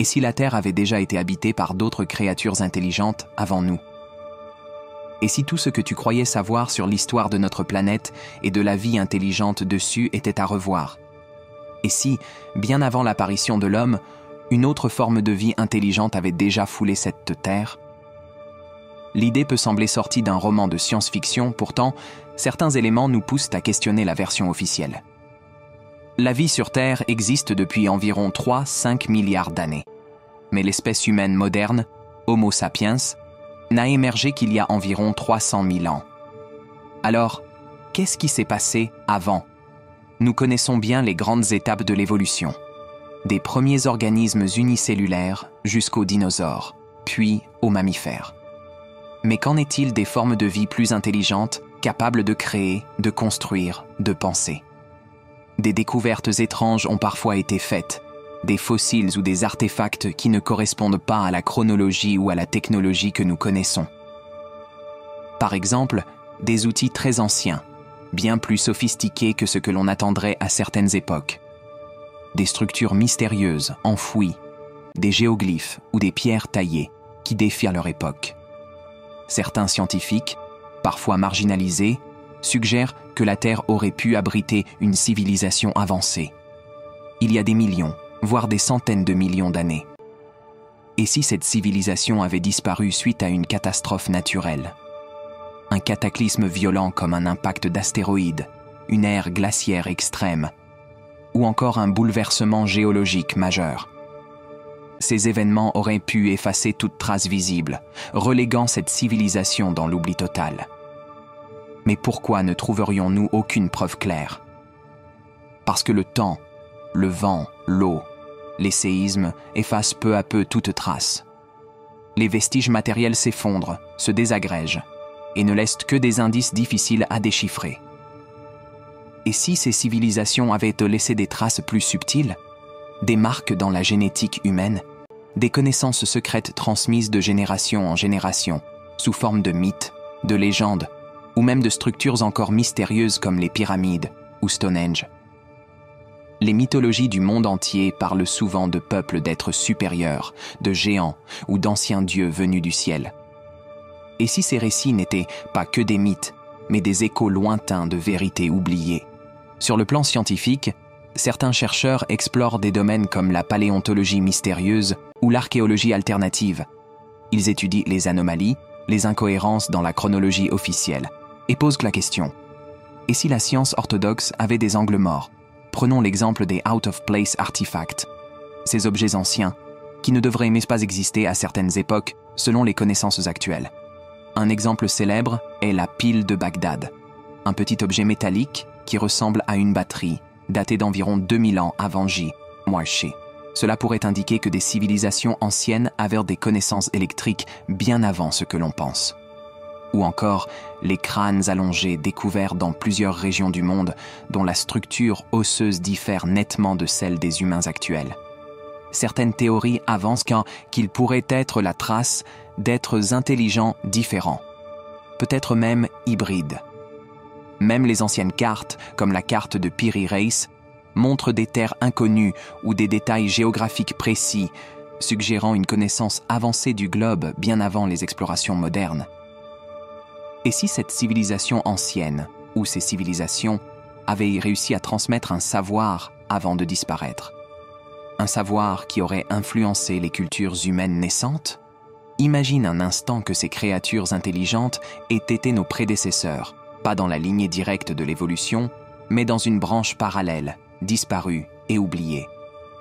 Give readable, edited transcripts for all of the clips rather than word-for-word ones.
Et si la Terre avait déjà été habitée par d'autres créatures intelligentes avant nous? Et si tout ce que tu croyais savoir sur l'histoire de notre planète et de la vie intelligente dessus était à revoir? Et si, bien avant l'apparition de l'homme, une autre forme de vie intelligente avait déjà foulé cette Terre? L'idée peut sembler sortie d'un roman de science-fiction, pourtant, certains éléments nous poussent à questionner la version officielle. La vie sur Terre existe depuis environ 3-5 milliards d'années. Mais l'espèce humaine moderne, Homo sapiens, n'a émergé qu'il y a environ 300 000 ans. Alors, qu'est-ce qui s'est passé avant? Nous connaissons bien les grandes étapes de l'évolution, des premiers organismes unicellulaires jusqu'aux dinosaures, puis aux mammifères. Mais qu'en est-il des formes de vie plus intelligentes, capables de créer, de construire, de penser? Des découvertes étranges ont parfois été faites, des fossiles ou des artefacts qui ne correspondent pas à la chronologie ou à la technologie que nous connaissons. Par exemple, des outils très anciens, bien plus sophistiqués que ce que l'on attendrait à certaines époques. Des structures mystérieuses, enfouies, des géoglyphes ou des pierres taillées qui défient leur époque. Certains scientifiques, parfois marginalisés, suggèrent que la Terre aurait pu abriter une civilisation avancée. Il y a des millions, voire des centaines de millions d'années. Et si cette civilisation avait disparu suite à une catastrophe naturelle? Un cataclysme violent comme un impact d'astéroïdes, une ère glaciaire extrême, ou encore un bouleversement géologique majeur. Ces événements auraient pu effacer toute trace visible, reléguant cette civilisation dans l'oubli total. Mais pourquoi ne trouverions-nous aucune preuve claire? Parce que le temps, le vent, l'eau, les séismes effacent peu à peu toute trace. Les vestiges matériels s'effondrent, se désagrègent, et ne laissent que des indices difficiles à déchiffrer. Et si ces civilisations avaient laissé des traces plus subtiles, des marques dans la génétique humaine, des connaissances secrètes transmises de génération en génération, sous forme de mythes, de légendes, ou même de structures encore mystérieuses comme les pyramides ou Stonehenge. Les mythologies du monde entier parlent souvent de peuples d'êtres supérieurs, de géants ou d'anciens dieux venus du ciel. Et si ces récits n'étaient pas que des mythes, mais des échos lointains de vérités oubliées? Sur le plan scientifique, certains chercheurs explorent des domaines comme la paléontologie mystérieuse ou l'archéologie alternative. Ils étudient les anomalies, les incohérences dans la chronologie officielle, et posent la question: et si la science orthodoxe avait des angles morts? Prenons l'exemple des out-of-place artifacts, ces objets anciens qui ne devraient même pas exister à certaines époques selon les connaissances actuelles. Un exemple célèbre est la pile de Bagdad, un petit objet métallique qui ressemble à une batterie, datée d'environ 2000 ans avant J-Mouaché. Cela pourrait indiquer que des civilisations anciennes avaient des connaissances électriques bien avant ce que l'on pense. Ou encore les crânes allongés découverts dans plusieurs régions du monde dont la structure osseuse diffère nettement de celle des humains actuels. Certaines théories avancent qu'il pourrait être la trace d'êtres intelligents différents, peut-être même hybrides. Même les anciennes cartes, comme la carte de Piri Reis, montrent des terres inconnues ou des détails géographiques précis, suggérant une connaissance avancée du globe bien avant les explorations modernes. Et si cette civilisation ancienne, ou ces civilisations, avaient réussi à transmettre un savoir avant de disparaître? Un savoir qui aurait influencé les cultures humaines naissantes? Imagine un instant que ces créatures intelligentes aient été nos prédécesseurs, pas dans la lignée directe de l'évolution, mais dans une branche parallèle, disparue et oubliée.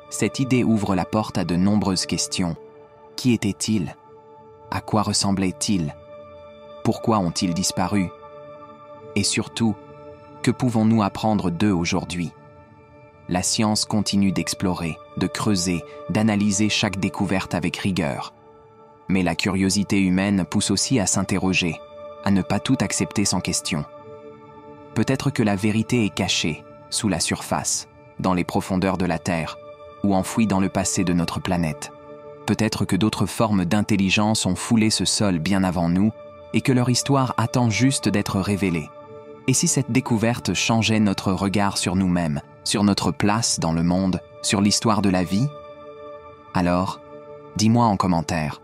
Cette idée ouvre la porte à de nombreuses questions. Qui étaient-ils? À quoi ressemblaient-ils? Pourquoi ont-ils disparu? Et surtout, que pouvons-nous apprendre d'eux aujourd'hui? La science continue d'explorer, de creuser, d'analyser chaque découverte avec rigueur. Mais la curiosité humaine pousse aussi à s'interroger, à ne pas tout accepter sans question. Peut-être que la vérité est cachée, sous la surface, dans les profondeurs de la Terre, ou enfouie dans le passé de notre planète. Peut-être que d'autres formes d'intelligence ont foulé ce sol bien avant nous, et que leur histoire attend juste d'être révélée. Et si cette découverte changeait notre regard sur nous-mêmes, sur notre place dans le monde, sur l'histoire de la vie? Alors, Dis-moi en commentaire.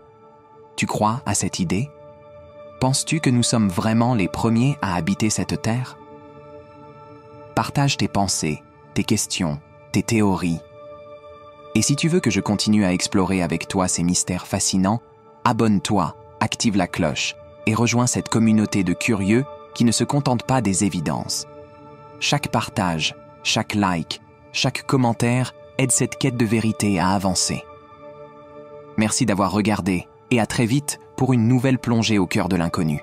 Tu crois à cette idée? Penses-tu que nous sommes vraiment les premiers à habiter cette terre? Partage tes pensées, tes questions, tes théories. Et si tu veux que je continue à explorer avec toi ces mystères fascinants, abonne-toi, active la cloche et rejoins cette communauté de curieux qui ne se contente pas des évidences. Chaque partage, chaque like, chaque commentaire aide cette quête de vérité à avancer. Merci d'avoir regardé et à très vite pour une nouvelle plongée au cœur de l'inconnu.